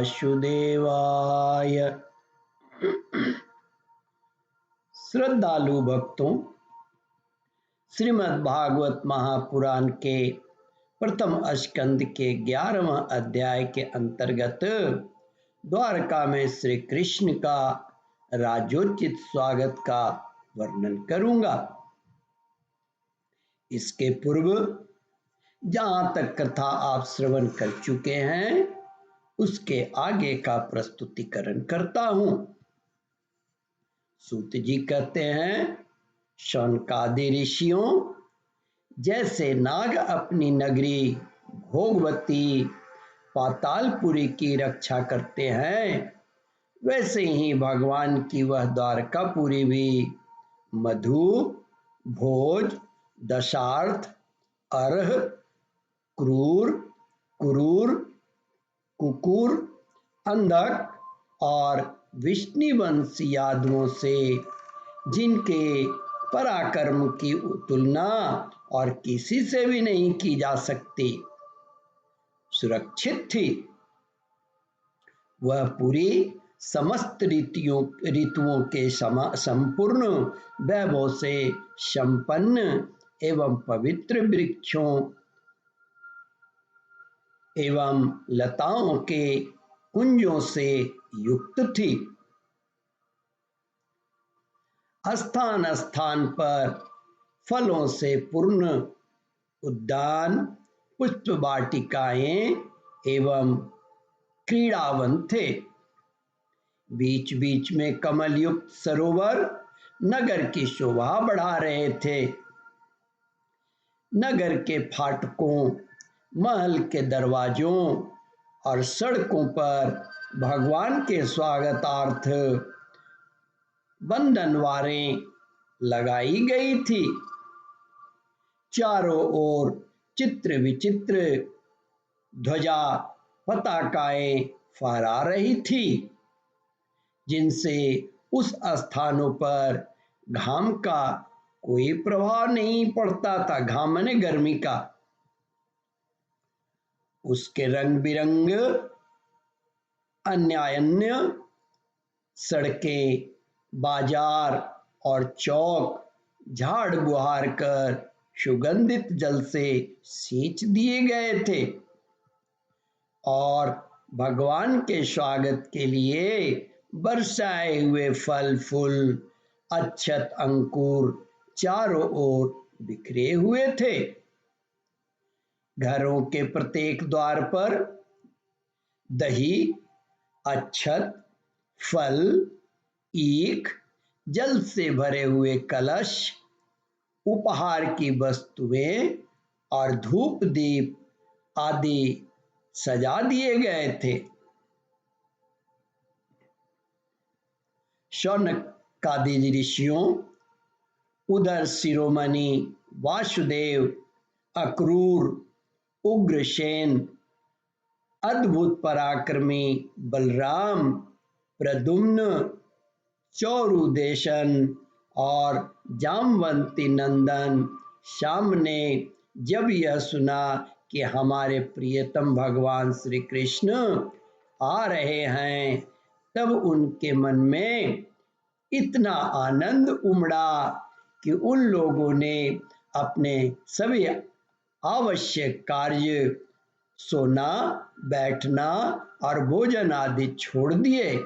वासुदेवाय। श्रद्धालु भक्तों, श्रीमद् भागवत महापुराण के प्रथम स्कंद के 11वें अध्याय के अंतर्गत द्वारका में श्री कृष्ण का राजोचित स्वागत का वर्णन करूंगा। इसके पूर्व जहां तक कथा आप श्रवण कर चुके हैं उसके आगे का प्रस्तुतिकरण करता हूं। सूत जी कहते हैं, शौनकादि ऋषियों, जैसे नाग अपनी नगरी भोगवती पातालपुरी की रक्षा करते हैं, वैसे ही भगवान की वह द्वारकापुरी भी मधु, भोज, दशार्थ, अर्ह, क्रूर, कुरूर, कुकुर, अंधक और विष्णुवंश यादवों से, जिनके पराक्रम की तुलना और किसी से भी नहीं की जा सकती, सुरक्षित थी। वह पूरी समस्त ऋतुओं के संपूर्ण वैभव से संपन्न एवं पवित्र वृक्षों एवं लताओं के कुंजों से युक्त थी। स्थान स्थान पर फलों से पूर्ण उद्यान, पुष्प वाटिकाएं एवं क्रीड़ावन थे। बीच बीच में कमल युक्त सरोवर नगर की शोभा बढ़ा रहे थे। नगर के फाटकों, महल के दरवाजों और सड़कों पर भगवान के स्वागतार्थ बंधनवारें लगाई गई थी। चारों ओर चित्र विचित्र ध्वजा पताकाएं फहरा रही थी, जिनसे उस स्थानों पर घाम का कोई प्रभाव नहीं पड़ता था। घाम माने गर्मी का। उसके रंग बिरंग अन्य सड़कें, बाजार और चौक झाड़ बुहार कर सुगंधित जल से सींच दिए गए थे और भगवान के स्वागत के लिए बरसाए हुए फल फूल, अक्षत, अंकुर चारों ओर बिखरे हुए थे। घरों के प्रत्येक द्वार पर दही, अक्षत, फल, ईख, जल से भरे हुए कलश, उपहार की वस्तुएं और धूप दीप आदि सजा दिए गए थे। शौनकादि ऋषियों, उधर शिरोमणि वासुदेव, अक्रूर, उग्रसेन, अद्भुत पराक्रमी बलराम, प्रद्युम्न, चौरुदेशन और जामवंती नंदन श्याम ने जब यह सुना कि हमारे प्रियतम भगवान श्री कृष्ण आ रहे हैं, तब उनके मन में इतना आनंद उमड़ा कि उन लोगों ने अपने सभी आवश्यक कार्य, सोना, बैठना और भोजन आदि छोड़ दिए।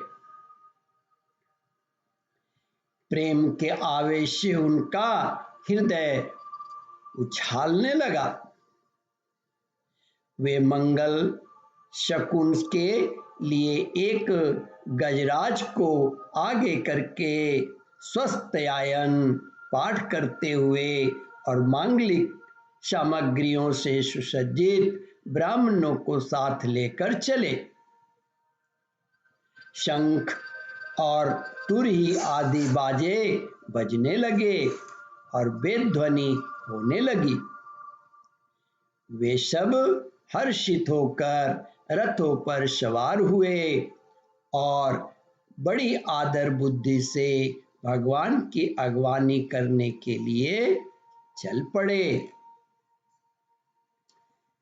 प्रेम के आवेश से उनका हृदय उछालने लगा। वे मंगल शकुन के लिए एक गजराज को आगे करके स्वस्त्यायन पाठ करते हुए और मांगलिक सामग्रियों से सुसज्जित ब्राह्मणों को साथ लेकर चले। शंख और तुरही आदि बाजे बजने लगे और वेद ध्वनि होने लगी। वे सब हर्षित होकर रथों पर सवार हुए और बड़ी आदर बुद्धि से भगवान की अगवानी करने के लिए चल पड़े।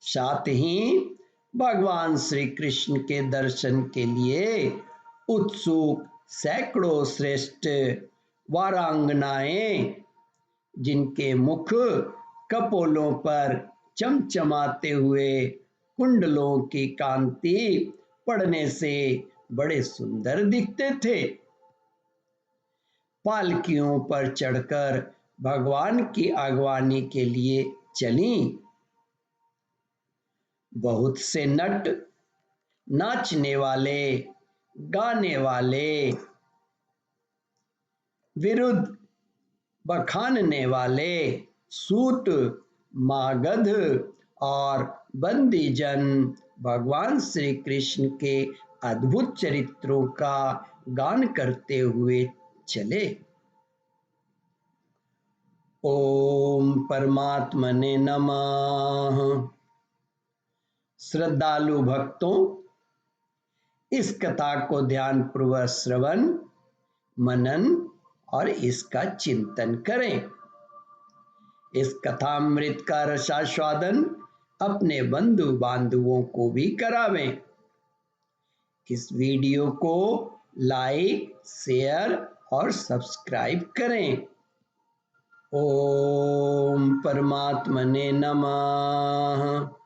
साथ ही भगवान श्री कृष्ण के दर्शन के लिए उत्सुक सैकड़ों श्रेष्ठ वारांगनाएं, जिनके मुख कपोलों पर चमचमाते हुए कुंडलों की कांति पड़ने से बड़े सुंदर दिखते थे, पालकियों पर चढ़कर भगवान की अगवानी के लिए चलीं। बहुत से नट, नाचने वाले, गाने वाले, विरुद्ध बखानने वाले, सूत, मागध और बंदीजन भगवान श्री कृष्ण के अद्भुत चरित्रों का गान करते हुए चले। ओम परमात्मने नमः। श्रद्धालु भक्तों, इस कथा को ध्यानपूर्वक श्रवण, मनन और इसका चिंतन करें। इस कथामृत का रसास्वादन अपने बंधु बांधवों को भी करावें। इस वीडियो को लाइक, शेयर और सब्सक्राइब करें। ओम परमात्मने नमः।